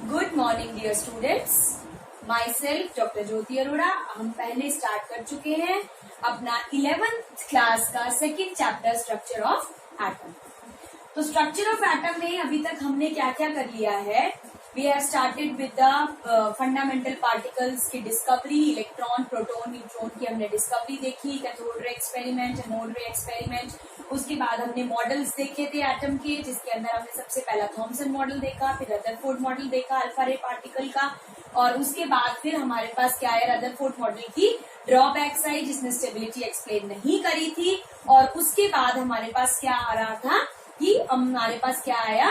Good morning dear students, myself doctor Jyoti Arora. हम पहले start कर चुके हैं अपना 11th क्लास का second chapter structure of atom. तो स्ट्रक्चर ऑफ एटम में अभी तक हमने क्या क्या कर लिया है। We have started with the fundamental particles की डिस्कवरी, इलेक्ट्रॉन, प्रोटॉन, न्यूट्रॉन की हमने डिस्कवरी देखी, कैथोड रे एक्सपेरिमेंट, एनोड रे एक्सपेरिमेंट। उसके बाद हमने मॉडल्स देखे थे एटम के, जिसके अंदर हमने सबसे पहला थॉमसन मॉडल देखा, फिर रदरफोर्ड मॉडल देखा अल्फा रे पार्टिकल का, और उसके बाद फिर हमारे पास क्या है, रदरफोर्ड मॉडल की ड्रॉबैक्स आई जिसने स्टेबिलिटी एक्सप्लेन नहीं करी थी। और उसके बाद हमारे पास क्या आ रहा था कि हमारे पास क्या आया,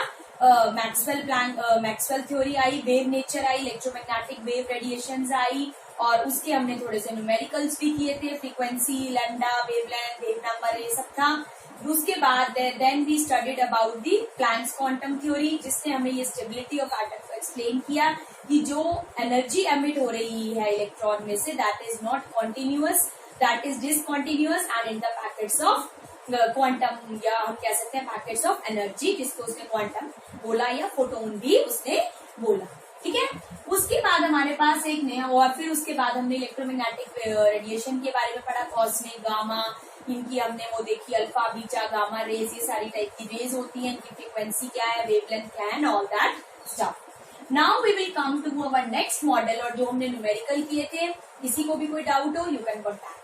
मैक्सवेल थ्योरी आई, वेव नेचर आई, इलेक्ट्रोमैग्नेटिक वेव रेडिएशंस आई, और उसके हमने थोड़े से न्यूमेरिकल्स भी किए थे, frequency, lambda, wavelength, wave number, ये सब था। उसके बाद then we studied about the Planck's quantum theory, जिसने हमें ये स्टेबिलिटी ऑफ एटम को एक्सप्लेन किया कि जो एनर्जी एमिट हो रही है इलेक्ट्रॉन में से, that is not continuous, that is discontinuous and in the packets of quantum, या हम कह सकते हैं पैकेट्स ऑफ एनर्जी, जिसको उसने क्वांटम बोला या फोटोन भी उसने बोला। ठीक है, उसके बाद हमारे पास एक नया, और फिर उसके बाद हमने इलेक्ट्रोमैग्नेटिक रेडिएशन के बारे में पढ़ा, कॉस्मिक, गामा, इनकी हमने वो देखी, अल्फा, बीटा, गामा रेज, ये सारी टाइप की रेज होती हैं, इनकी फ्रीक्वेंसी क्या है, वेवलेंथ क्या है, and all that stuff. Now we will come to our next model, और जो हमने न्यूमेरिकल किए थे, किसी को भी कोई डाउट हो यू कैन कॉन्टैक्ट।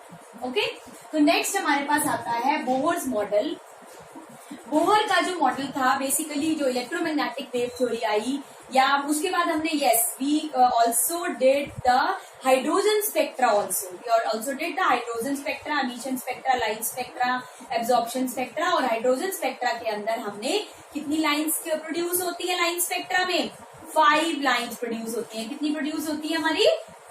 ओके, तो नेक्स्ट हमारे पास आता है बोहर्स मॉडल। बोहर का जो मॉडल था, बेसिकली जो इलेक्ट्रोमैग्नेटिक वेव थ्योरी आई, या उसके बाद हमने we also did the hydrogen spectra, also did the hydrogen spectra, emission spectra, line spectra, absorption spectra. और हाइड्रोजन स्पेक्ट्रा के अंदर हमने कितनी लाइन्स प्रोड्यूस होती है, लाइन स्पेक्ट्रा में 5 लाइन्स प्रोड्यूस होती है। कितनी प्रोड्यूस होती है हमारी,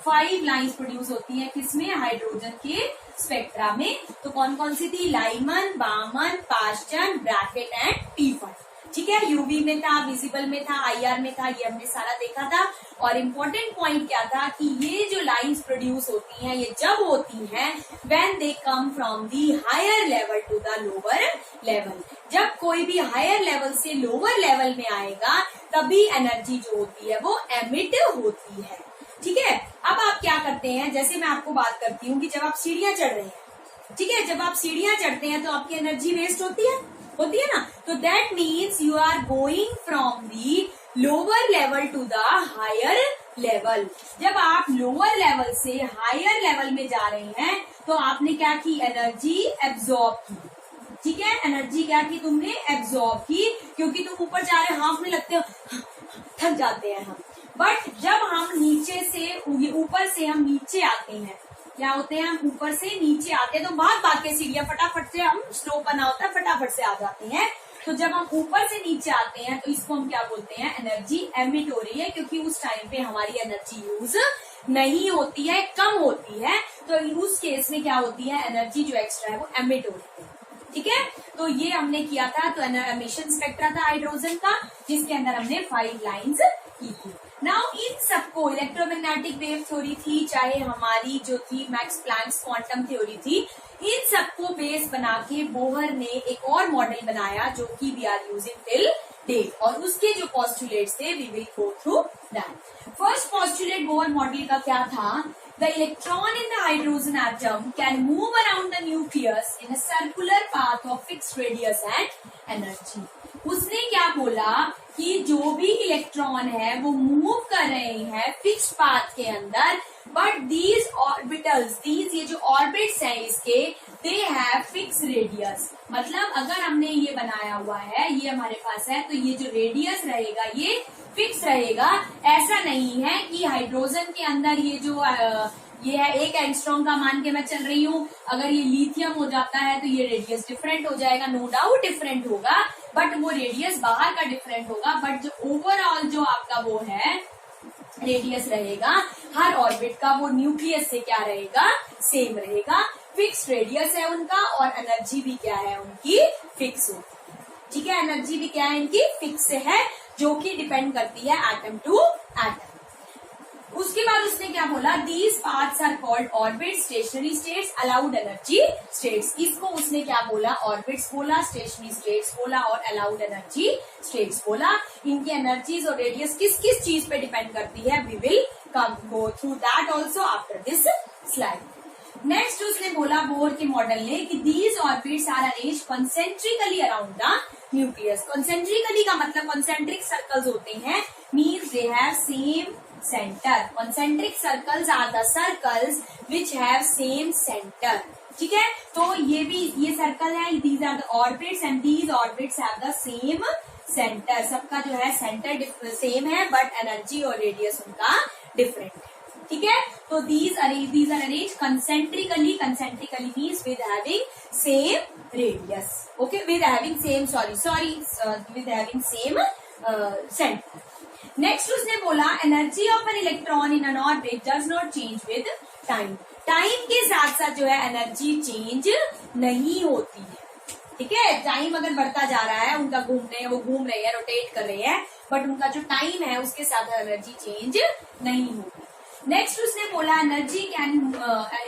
5 लाइन्स प्रोड्यूस होती है, किसमें, हाइड्रोजन के स्पेक्ट्रा में। तो कौन कौन सी थी, Lyman, Balmer, Paschen, Brackett and टीफन। ठीक है, यूवी में था, विजिबल में था, आईआर में था, ये हमने सारा देखा था। और इम्पोर्टेंट पॉइंट क्या था कि ये जो लाइंस प्रोड्यूस होती हैं, ये जब होती हैं when they come from the higher level to the lower level. जब कोई भी हायर लेवल से लोअर लेवल में आएगा, तभी एनर्जी जो होती है वो एमिट होती है। ठीक है, अब आप क्या करते हैं, जैसे मैं आपको बात करती हूँ कि जब आप सीढ़ियां चढ़ रहे हैं, ठीक है, जब आप सीढ़ियां चढ़ते हैं तो आपकी एनर्जी वेस्ट होती है ना। तो that means you are going from the lower level to the higher level. जब आप लोअर लेवल से हायर लेवल में जा रहे हैं, तो आपने क्या की, एनर्जी एब्जॉर्ब की। ठीक है, एनर्जी क्या की, तुमने एब्जॉर्ब की, क्योंकि तुम ऊपर जा रहे हो, हाफ में लगते हो, थक जाते हैं हम। बट जब हम नीचे से, ऊपर से हम नीचे आते हैं, क्या होते हैं, हम ऊपर से नीचे आते हैं तो भाग के सीढ़ियां फटाफट से, हम स्लो बना होता है, फटाफट से आ जाते हैं। तो जब हम ऊपर से नीचे आते हैं तो इसको हम क्या बोलते हैं, एनर्जी एमिट हो रही है, क्योंकि उस टाइम पे हमारी एनर्जी यूज नहीं होती है, कम होती है। तो उस केस में क्या होती है, एनर्जी जो एक्स्ट्रा है वो एमिट हो रही है। ठीक है, तो ये हमने किया था। तो एमिशन स्पेक्ट्रा था हाइड्रोजन का, जिसके अंदर हमने 5 लाइन्स की थी। नाउ इन सबको, इलेक्ट्रोमैग्नेटिक वेव थ्योरी थी, चाहे हमारी जो थी मैक्स प्लैंक्स क्वांटम थ्योरी थी, इन सबको बेस बना के बोहर ने एक और मॉडल बनाया, जो कि we are using till date. और उसके जो पोस्टुलेट्स थे, we will go through that. First postulate Bohr model का क्या था, the electron in the hydrogen atom can move around the nucleus in a circular path of fixed radius and energy। उसने क्या बोला कि जो भी इलेक्ट्रॉन है वो मूव कर रहे हैं फिक्स्ड पाथ के अंदर, बट दीज ऑर्बिटल्स, ये जो ऑर्बिट्स हैं इसके, दे हैव फिक्स रेडियस। मतलब अगर हमने ये बनाया हुआ है, ये हमारे पास है, तो ये जो रेडियस रहेगा ये फिक्स रहेगा। ऐसा नहीं है कि हाइड्रोजन के अंदर ये है 1 एंगस्ट्रॉम का मान के मैं चल रही हूँ, अगर ये लिथियम हो जाता है तो ये रेडियस डिफरेंट हो जाएगा, नो डाउट डिफरेंट होगा, बट वो रेडियस बाहर का डिफरेंट होगा, बट जो ओवरऑल जो आपका वो है रेडियस रहेगा हर ऑर्बिट का, वो न्यूक्लियस से क्या रहेगा, सेम रहेगा। फिक्स रेडियस है उनका, और एनर्जी भी क्या है उनकी, फिक्स होती है। ठीक है, एनर्जी भी क्या है इनकी, फिक्स है, जो कि डिपेंड करती है एटम टू एटम। उसके बाद उसने क्या बोला, these paths are called orbit, stationary states, allowed energy states. इसको उसने क्या बोला, ऑर्बिट्स बोला, स्टेशनरी स्टेट्स बोला और अलाउड एनर्जी स्टेट्स बोला। इनकी एनर्जीज और रेडियस किस किस चीज पे डिपेंड करती है, we will come go through that also after this slide. Next उसने बोला बोर के मॉडल ने कि these orbits are arrange concentrically around the nucleus. Concentrically का मतलब कॉन्सेंट्रिक सर्कल्स होते हैं, means they have same centre. Concentric circles are the circles which have same centre. ठीक है, तो ये सर्कल है, these are the orbits and these orbits have the same centre. सबका जो है सेंटर सेम है बट एनर्जी और रेडियस उनका डिफरेंट है। ठीक है, तो these are arranged concentrically means with having same radius, okay, with having same with having same center. Next उसने बोला energy of an electron in an orbit does not change with time. Time के साथ साथ जो है energy change नहीं होती है। ठीक है, टाइम अगर बढ़ता जा रहा है, उनका वो घूम रहे हैं, रोटेट कर रहे हैं, बट उनका जो टाइम है उसके साथ एनर्जी चेंज नहीं होती। नेक्स्ट उसने बोला energy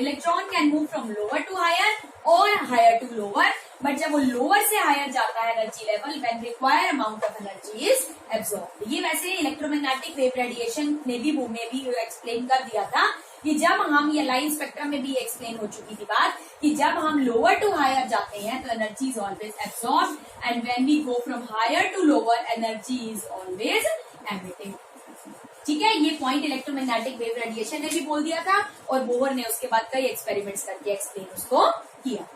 electron can move from lower to higher और हायर टू लोअर, बट जब वो लोअर से हायर जाता है energy level, when require amount of energy is absorbed. ये वैसे इलेक्ट्रोमैग्नेटिक वेव रेडिएशन ने भी एक्सप्लेन कर दिया था कि जब हम, ये लाइन स्पेक्ट्रम में भी एक्सप्लेन हो चुकी थी बात, कि जब हम लोअर टू हायर जाते हैं तो energy is always absorbed and when we go from higher to lower energy is always emitted. ठीक है, ये पॉइंट इलेक्ट्रोमैग्नेटिक वेव रेडिएशन ने भी बोल दिया था और बोहर ने उसके बाद कई एक्सपेरिमेंट्स करके एक्सप्लेन उसको किया।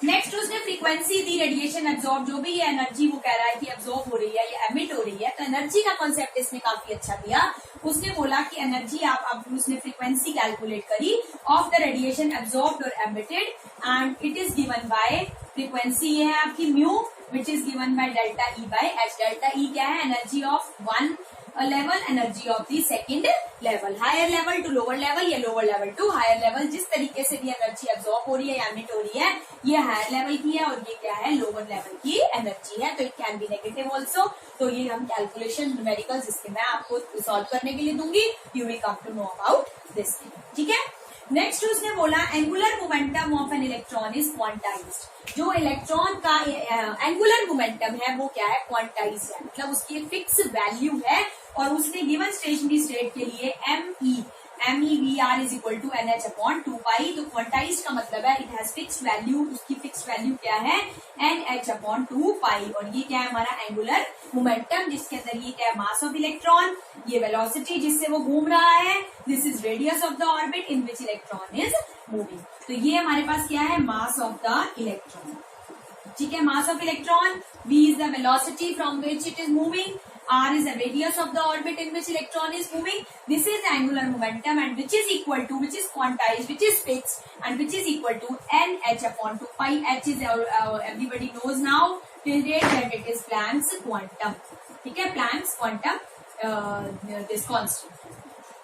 नेक्स्ट उसने फ्रीक्वेंसी दी, रेडिएशन एब्जॉर्ब, जो भी ये एनर्जी वो कह रहा है कि एब्जॉर्ब हो रही है या एमिट हो रही है, तो एनर्जी का कॉन्सेप्ट इसने काफी अच्छा दिया। उसने बोला कि एनर्जी अब उसने फ्रीक्वेंसी कैलकुलेट करी ऑफ द रेडिएशन एब्जॉर्ब्ड और emitted and it is given by frequency, ये है आपकी mu, which is given by delta E by h. Delta E क्या है, energy of one level, energy of the second level, higher level to lower level या lower level to higher level. जिस तरीके से भी एनर्जी एब्जॉर्ब हो रही है या एमिट हो रही है, ये हायर लेवल की है और ये क्या है, लोअर लेवल की एनर्जी है, तो it can be negative also. तो ये हम कैलकुलेशन न्यूमेरिकल्स जिसके मैं आपको सॉल्व करने के लिए दूंगी, you will come to know about this. ठीक है, नेक्स्ट उसने बोला angular momentum of an electron is quantized. जो इलेक्ट्रॉन का एंगुलर मोमेंटम है वो क्या है, क्वांटाइज्ड है, मतलब उसकी एक फिक्स वैल्यू है और उसने गिवन स्टेशनरी स्टेट के लिए MEVR is equal to NH upon 2π। तो क्वांटाइज्ड का मतलब है इट हैज फिक्स्ड वैल्यू, उसकी फिक्स्ड वैल्यू क्या है, NH अपॉन 2π। और ये क्या है, हमारा एंगुलर मोमेंटम, जिसके अंदर ये क्या है, मास ऑफ इलेक्ट्रॉन, ये वेलोसिटी जिससे वो घूम रहा है, this is radius of the orbit in which electron is moving. तो ये हमारे पास क्या है, मास ऑफ द इलेक्ट्रॉन। ठीक है, मास of electron, V is the velocity from which it is moving, R is the radius of the orbit in which electron is moving. This is the angular momentum and which is equal to, which is quantized, which is fixed and which is equal to NH upon 2π. H is everybody knows now till date that it is Planck's quantum. ठीक है, Planck's quantum this constant.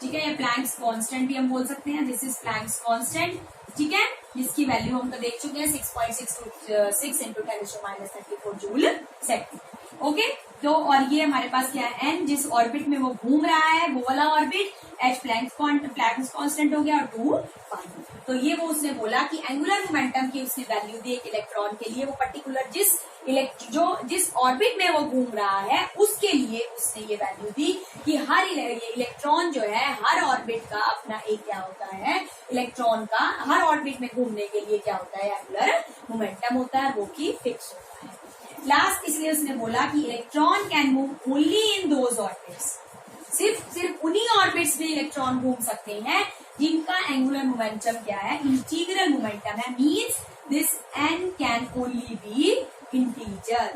ठीक है, ये Planck's constant भी हम बोल सकते हैं, this is Planck's constant. ठीक है, जिसकी वैल्यू हम तो देख चुके हैं 6.6 इंटू 10⁻34 जूल सेकंड। ओके, तो और ये हमारे पास क्या है, n, जिस ऑर्बिट में वो घूम रहा है वो वाला ऑर्बिट, H प्लैंक्स कांस्टेंट हो गया और 2π। तो ये वो उसने बोला कि एंगुलर मोमेंटम की उसने वैल्यू दी एक इलेक्ट्रॉन के लिए, वो पर्टिकुलर जिस ऑर्बिट में वो घूम रहा है उसके लिए उसने ये वैल्यू दी कि हर इलेक्ट्रॉन जो है, हर ऑर्बिट का अपना एक क्या होता है, इलेक्ट्रॉन का हर ऑर्बिट में घूमने के लिए क्या होता है, एंगुलर मोमेंटम होता है, वो की फिक्स होता है। लास्ट इसलिए उसने बोला कि electron can move only in those orbits, सिर्फ उन्हीं ऑर्बिट्स में इलेक्ट्रॉन घूम सकते हैं जिनका एंगुलर मोमेंटम क्या है, इंटीग्रल मोमेंटम है, means this n can only be integer.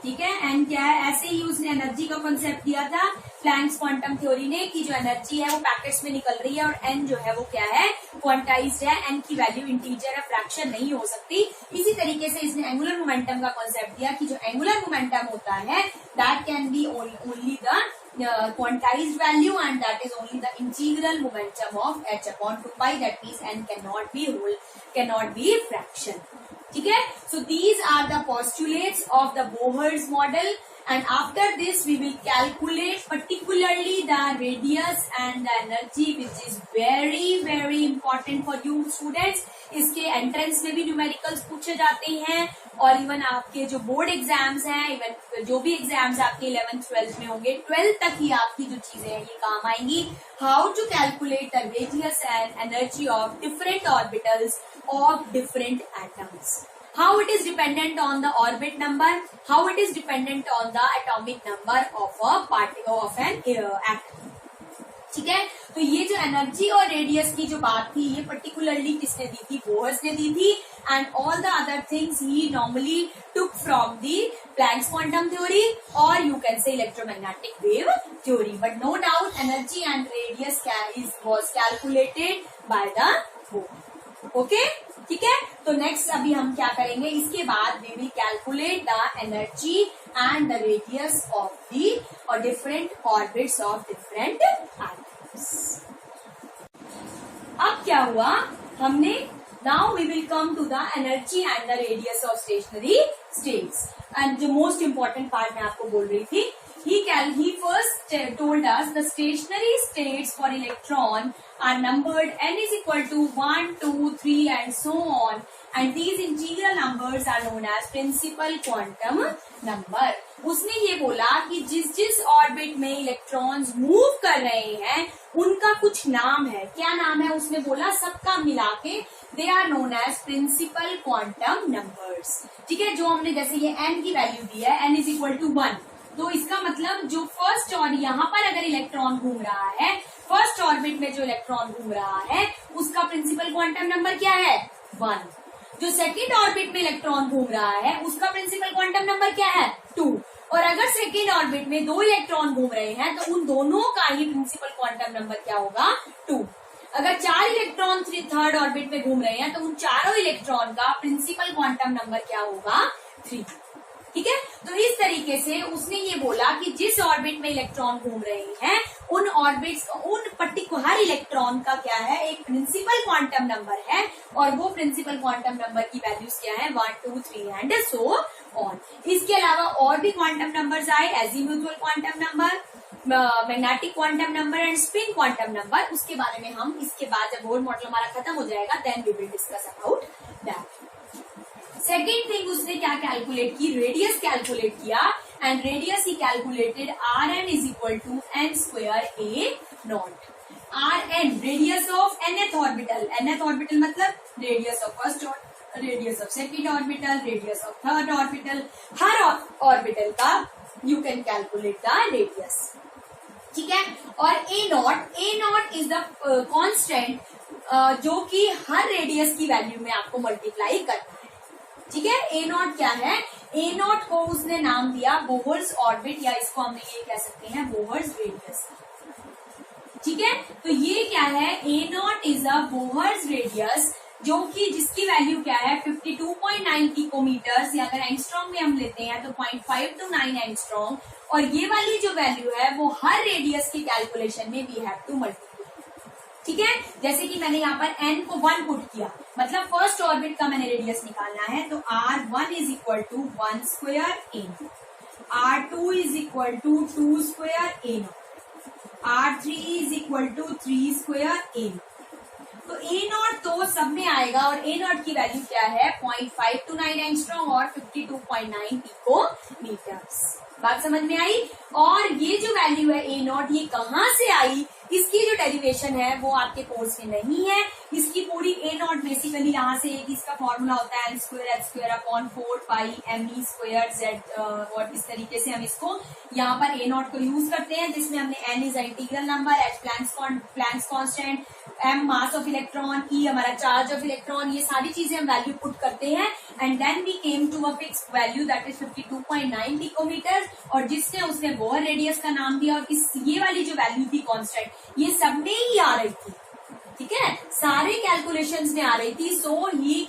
ठीक है, एन क्या है, ऐसे ही उसने एनर्जी का कॉन्सेप्ट दिया था प्लैंक्स क्वांटम थ्योरी ने कि जो एनर्जी है वो पैकेट्स में निकल रही है और एन जो है वो क्या है, क्वांटाइज्ड है, एन की वैल्यू इंटीजर है, फ्रैक्शन नहीं हो सकती। इसी तरीके से इसने एंगुलर मोमेंटम का कॉन्सेप्ट दिया कि जो एंगुलर मोमेंटम होता है that can be only the quantized value and that is only the integral momentum of h upon 2π, that means n cannot be whole, cannot be fraction. ठीक है, so these are the postulates of the Bohr's model and after this we will calculate particularly the radius and the energy, which is very important for you students. इसके entrance में भी numericals पूछे जाते हैं और even आपके जो board exams हैं, इवन जो भी एग्जाम्स आपके 11th 12th में होंगे, 12th तक ही आपकी जो चीजें हैं ये काम आएंगी. How to calculate the radius and energy of different orbitals of different atoms. How it is dependent on the orbit number, how it is dependent on the atomic number of a particle of an atom. ठीक है, तो ये जो energy और radius की जो बात थी ये पर्टिकुलरली किसने दी थी? बोहर्स ने दी थी. And all the other things he normally took from the Planck's quantum theory और you can say electromagnetic wave theory. But no doubt energy and radius was calculated by the Bohr. Okay, ठीक है. तो next अभी हम क्या करेंगे, इसके बाद we will calculate the energy and the radius of the और different orbits of different atoms. अब क्या हुआ, हमने now we will come to the energy and the radius of stationary states. And जो मोस्ट इंपॉर्टेंट पार्ट मैं आपको बोल रही थी, he first told us the stationary states for electron are numbered n is equal to 1, 2, 3 and so on, and these integral numbers are known as principal quantum number. उसने ये बोला कि जिस जिस ऑर्बिट में इलेक्ट्रॉन्स मूव कर रहे हैं उनका कुछ नाम है. क्या नाम है उसने बोला, सबका मिला के they are known as principal quantum numbers. ठीक है, जो हमने जैसे ये n की वैल्यू दी है, n इज इक्वल टू 1, तो इसका मतलब जो फर्स्ट और यहाँ पर अगर इलेक्ट्रॉन घूम रहा है, फर्स्ट ऑर्बिट में जो इलेक्ट्रॉन घूम रहा है उसका प्रिंसिपल क्वांटम नंबर क्या है? 1. जो सेकेंड ऑर्बिट में इलेक्ट्रॉन घूम रहा है उसका प्रिंसिपल क्वांटम नंबर क्या है? 2. और अगर सेकेंड ऑर्बिट में 2 इलेक्ट्रॉन घूम रहे हैं तो उन दोनों का ही प्रिंसिपल क्वांटम नंबर क्या होगा? 2. अगर 4 इलेक्ट्रॉन थर्ड ऑर्बिट में घूम रहे हैं तो उन चारों इलेक्ट्रॉन का प्रिंसिपल क्वांटम नंबर क्या होगा? 3. ठीक है, तो इस तरीके से उसने ये बोला कि जिस ऑर्बिट में इलेक्ट्रॉन घूम रहे हैं उन ऑर्बिट्स, उन पर्टिकुलर इलेक्ट्रॉन का क्या है, एक प्रिंसिपल क्वांटम नंबर है और वो प्रिंसिपल क्वांटम नंबर की वैल्यूज क्या है? 1, 2, 3 एंड सो ऑन. इसके अलावा और भी क्वांटम नंबर्स आए, azimuthal quantum number, magnetic quantum number and spin quantum number. उसके बारे में हम इसके बाद जब बोर मॉडल हमारा खत्म हो जाएगा then we will discuss about that. Second thing उसने क्या कैलकुलेट की, रेडियस कैलकुलेट किया and radius he calculated Rn is equal to n square a naught. Rn radius of nth orbital, nth orbital मतलब radius of first, radius of second orbital, radius of third orbital, हर orbital का you can calculate the radius. ठीक है, और a naught is the constant जो कि हर radius की value में आपको मल्टीप्लाई करना है. ठीक है, ए नॉट क्या है? ए नॉट को उसने नाम दिया बोहर्स ऑर्बिट, या इसको हम ये कह सकते हैं बोहर्स रेडियस. ठीक है, तो ये क्या है? A naught is a Bohr's radius जो कि जिसकी वैल्यू क्या है? 52.9 पिकोमीटर्स, या अगर एंगस्ट्रॉम में हम लेते हैं तो 0.5 to 9 एंगस्ट्रॉम. और ये वाली जो वैल्यू है वो हर रेडियस की कैलकुलेशन में वी हैव टू मल्टीप्लाई. ठीक है, जैसे कि मैंने यहाँ पर n को 1 पुट किया, मतलब फर्स्ट ऑर्बिट का मैंने रेडियस निकालना है, तो R1 is equal to 1 square a naught, R2 is equal to 2 square a naught, R3 is equal to 3 square a naught. तो a नॉट तो सब में आएगा और a नॉट की वैल्यू क्या है? 0.5 to 9 एंगस्ट्रॉम और 52.9 पिकोमीटर्स. बात समझ में आई? और ये जो वैल्यू है ए नॉट, ये कहाँ से आई, इसकी जो डेरिवेशन है वो आपके कोर्स में नहीं है. इसकी पूरी ए नॉट बेसिकली यहाँ से एक इसका फॉर्मूला होता है n square h square upon 4 पाई me स्क्वायर z, और इस तरीके से हम इसको यहाँ पर ए नॉट को यूज करते हैं, जिसमें हमने n is integral number, h Planck's constant, m mass of electron, e हमारा चार्ज ऑफ इलेक्ट्रॉन, ये सारी चीजें हम वैल्यू पुट करते हैं and then we came to a fixed value that is 52.9 picometre, और जिसने उसने बोहर रेडियस का नाम दिया. और इस ये वाली जो वैल्यू थी कांस्टेंट, ये सब में ही आ रही थी. ठीक है, सारे कैलकुलेशंस में आ रही थी. So he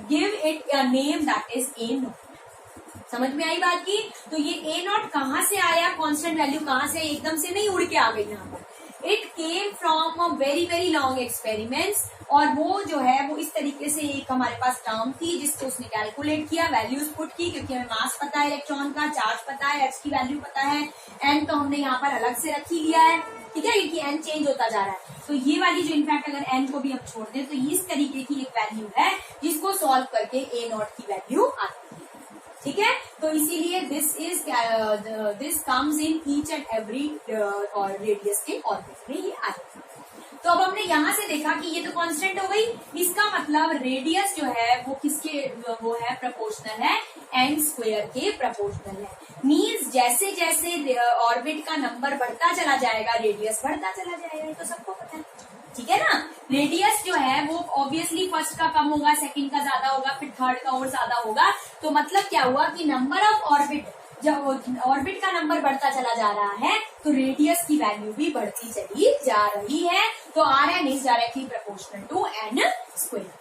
give it a name that is a naught. समझ में आई बात की? तो ये ए नॉट कहाँ से आया, कांस्टेंट वैल्यू कहाँ से, एकदम से नहीं उड़ के आ गई यहाँ पर. It came from a very long experiments और वो जो है वो इस तरीके से एक हमारे पास टर्म थी जिसको उसने कैलकुलेट किया, वैल्यूज पुट की, क्योंकि हमें मास पता है इलेक्ट्रॉन का, चार्ज पता है, एक्स की वैल्यू पता है, एन तो हमने यहाँ पर अलग से रख ही लिया है, ठीक है, क्योंकि एन चेंज होता जा रहा है। तो ये वाली जो इनफैक्ट अगर एन को भी हम छोड़ दें तो इस तरीके की एक वैल्यू है जिसको सॉल्व करके ए नॉट की वैल्यू आती है, ठीक है। तो इसीलिए this comes in each and every और रेडियस के ऑर्बिट में ये आती है। तो अब हमने यहाँ से देखा कि ये तो कांस्टेंट हो गई, इसका मतलब रेडियस जो है वो किसके वो है, प्रोपोर्शनल है, एन स्क्वायर के प्रोपोर्शनल है। मींस जैसे जैसे ऑर्बिट का नंबर बढ़ता चला जाएगा रेडियस बढ़ता चला जाएगा, ये तो सबको पता है, ठीक है ना। रेडियस जो है वो ऑब्वियसली फर्स्ट का कम होगा, सेकंड का ज्यादा होगा, फिर थर्ड का और ज्यादा होगा। तो मतलब क्या हुआ कि नंबर ऑफ ऑर्बिट, जब ऑर्बिट का नंबर बढ़ता चला जा रहा है तो रेडियस की वैल्यू भी बढ़ती चली जा रही है। तो R N is directly proportional to N square.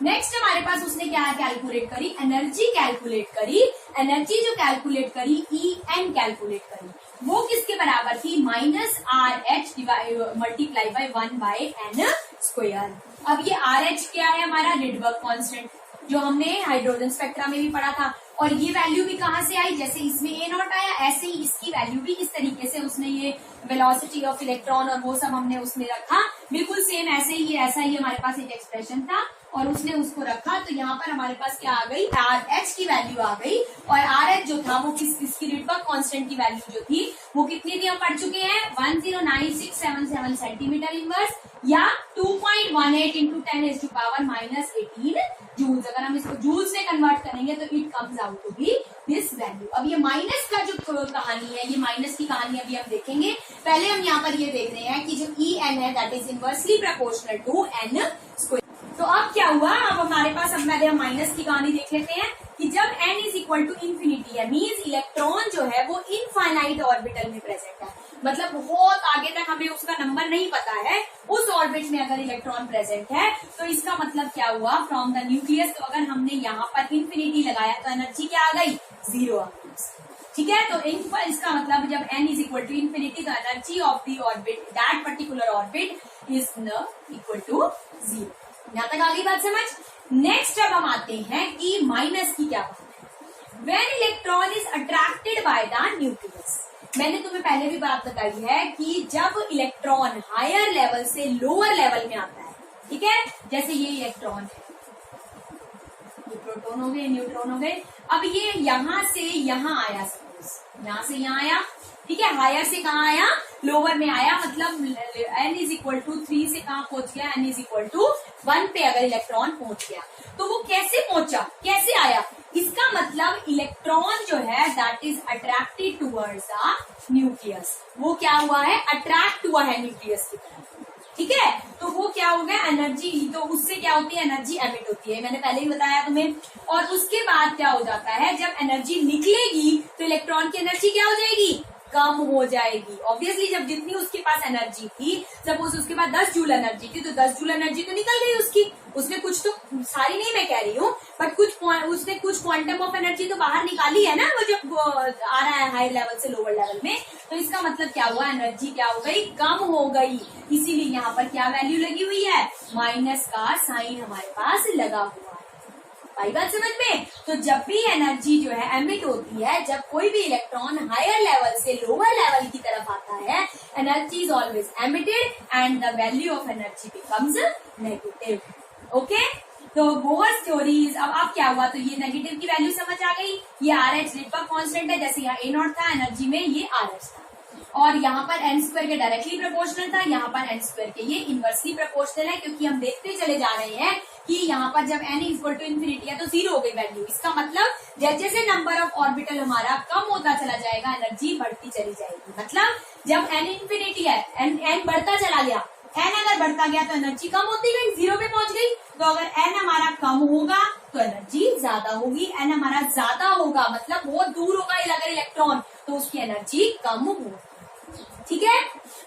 Next हमारे पास उसने क्या कैलकुलेट करी, एनर्जी कैलकुलेट करी। एनर्जी जो कैलकुलेट करी, ई एन कैलकुलेट करी, वो किसके बराबर थी, minus R H multiply by 1/n square. अब ये आर एच क्या है, हमारा रिडबर्ग कांस्टेंट, जो हमने हाइड्रोजन स्पेक्ट्रा में भी पढ़ा था। और ये वैल्यू भी कहाँ से आई, जैसे इसमें ए नॉट आया ऐसे ही इसकी वैल्यू भी इस तरीके से उसने ये वेलोसिटी ऑफ इलेक्ट्रॉन और वो सब हमने उसमें रखा, बिल्कुल सेम ऐसे ही, ऐसा ही हमारे पास एक एक्सप्रेशन था और उसने उसको रखा। तो यहाँ पर हमारे पास क्या आ गई, आर एच की वैल्यू आ गई। और आर एच जो था वो इसकी रिडबर्ग कांस्टेंट की वैल्यू जो थी वो कितनी थी हम पढ़ चुके हैं, 109,677 सेंटीमीटर इनवर्स या 2.18 इंटू 10⁻⁻18 जूल्स। अगर हम इसको जूल्स से कन्वर्ट करेंगे तो it comes out to be this value. अब ये माइनस का जो कहानी है, ये माइनस की कहानी अभी हम देखेंगे। पहले हम यहाँ पर ये देख रहे हैं कि जो ई एन है that is inversely proportional to N square. तो अब क्या हुआ, अब हमारे पास हम पहले हम माइनस की कहानी देख लेते हैं कि जब n is equal to infinity है, मीन्स इलेक्ट्रॉन जो है वो इनफाइनाइट ऑर्बिटल में प्रेजेंट है, मतलब बहुत आगे तक हमें उसका नंबर नहीं पता है, उस ऑर्बिट में अगर इलेक्ट्रॉन प्रेजेंट है तो इसका मतलब क्या हुआ, फ्रॉम द न्यूक्लियस। तो अगर हमने यहाँ पर इन्फिनिटी लगाया तो एनर्जी क्या आ गई, 0 आ गई, ठीक है। तो इसका मतलब जब n is equal to infinity तो energy of the orbit, that particular orbit is equal to 0। यहाँ तक आ गई बात समझ। नेक्स्ट अब हम आते हैं कि माइनस की क्या बात है, when electron is attracted by the nucleus. मैंने तुम्हें पहले भी बात बताई है कि जब इलेक्ट्रॉन हायर लेवल से लोअर लेवल में आता है, ठीक है, जैसे ये इलेक्ट्रॉन है, ये प्रोटॉन हो गए, न्यूट्रॉन हो गए। अब ये यहाँ से यहाँ आया, सपोज यहाँ से यहाँ आया, ठीक है, हायर से कहाँ आया, लोअर में आया, मतलब n इज इक्वल टू 3 से कहाँ पहुंच गया, n इज इक्वल टू 1 पे अगर इलेक्ट्रॉन पहुंच गया तो वो कैसे पहुंचा, कैसे आया, इसका मतलब इलेक्ट्रॉन जो है that is attracted towards the nucleus. वो क्या हुआ है, अट्रैक्ट हुआ है न्यूक्लियस की तरफ, ठीक है। तो वो क्या हो गया, एनर्जी, तो उससे क्या होती है, एनर्जी एमिट होती है, मैंने पहले ही बताया तुम्हें। और उसके बाद क्या हो जाता है, जब एनर्जी निकलेगी तो इलेक्ट्रॉन की एनर्जी क्या हो जाएगी, कम हो जाएगी। ऑब्वियसली जब जितनी उसके पास एनर्जी थी, सपोज उसके पास 10 जूल एनर्जी थी तो 10 जूल एनर्जी तो निकल गई उसकी, उसमें कुछ तो, सारी नहीं मैं कह रही हूँ, बट उसने कुछ क्वांटम ऑफ एनर्जी तो बाहर निकाली है ना, वो जब आ रहा है हाई लेवल से लोअर लेवल में। तो इसका मतलब क्या हुआ, एनर्जी क्या हो गई, कम हो गई। इसीलिए यहाँ पर क्या वैल्यू लगी हुई है, माइनस का साइन हमारे पास लगा हुआ है। आई बात समझ में। तो जब भी एनर्जी जो है एमिट होती है, जब कोई भी इलेक्ट्रॉन हायर लेवल से लोअर लेवल की तरफ आता है, energy is always emitted and the value of energy becomes negative. Okay, तो बोर्स थ्योरीज। अब क्या हुआ, तो ये नेगेटिव की वैल्यू समझ आ गई, ये आर एच रिडबर्ग कांस्टेंट है, जैसे यहाँ ए नॉट था एनर्जी में, ये आर एच था, और यहाँ पर एन स्क्वायर के डायरेक्टली प्रोपोर्शनल था, यहाँ पर एन स्क्वायर के ये इनवर्सली प्रोपोर्शनल है, क्योंकि हम देखते चले जा रहे हैं कि यहाँ पर जब n इक्वल टू इन्फिनिटी है तो 0 हो गई वैल्यू। इसका मतलब जैसे जैसे नंबर ऑफ ऑर्बिटल हमारा कम होता चला जाएगा, एनर्जी बढ़ती चली जाएगी। मतलब जब n इन्फिनिटी है, n बढ़ता चला गया, n अगर बढ़ता गया तो एनर्जी कम होती गई, 0 पे पहुंच गई। तो अगर n हमारा कम होगा तो एनर्जी ज्यादा होगी, n हमारा ज्यादा होगा मतलब बहुत दूर होगा अगर इलेक्ट्रॉन, तो उसकी एनर्जी कम होगी, ठीक है।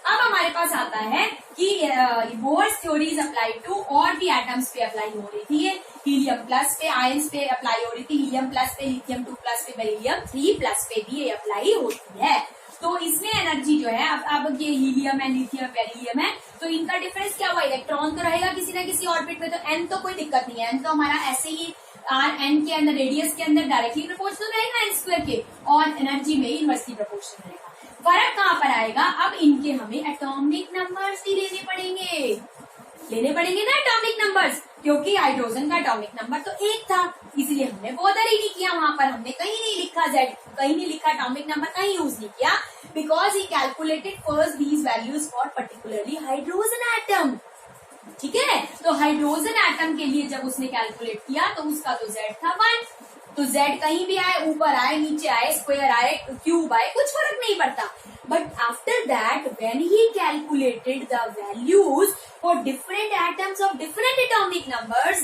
अब हमारे पास आता है कि बोर्स थ्योरीज अप्लाई टू और भी एटम्स पे अप्लाई हो रही थी, ये हीलियम प्लस पे, आयंस पे अप्लाई हो रही थी, हीलियम प्लस पे, लिथियम 2 प्लस पे, बेरिलियम 3 प्लस पे भी ये अप्लाई होती है। तो इसमें एनर्जी जो है, अब ये हीलियम है, लिथियम, बेरिलियम है, तो इनका डिफरेंस क्या हुआ, इलेक्ट्रॉन तो रहेगा किसी ना किसी ऑर्बिट में, तो एन तो कोई दिक्कत नहीं है, एन तो हमारा ऐसे ही आर एन के अंदर, रेडियस के अंदर डायरेक्टली प्रोपोर्शनल रहेगा एन स्क्वायर के, और एनर्जी में इनवर्सली प्रोपोर्शनल रहेगा। फर्क कहाँ पर आएगा, अब इनके हमें एटॉमिक नंबर्स भी लेने पड़ेंगे ना एटॉमिक नंबर्स, क्योंकि हाइड्रोजन का एटॉमिक नंबर तो 1 था, इसलिए हमने बॉदर ही नहीं किया, वहां पर हमने कहीं नहीं लिखा जेड, कहीं नहीं लिखा एटॉमिक नंबर, कहीं यूज नहीं किया, because he calculated first these values for particularly hydrogen atom. ठीक है, तो हाइड्रोजन एटम के लिए जब उसने कैलकुलेट किया तो उसका तो जेड था 1, तो जेड कहीं भी आए, ऊपर आए, नीचे आए, स्क्वायर आए, क्यूब आए, कुछ फर्क नहीं पड़ता। But after that when he calculated the values for different atoms of different atomic numbers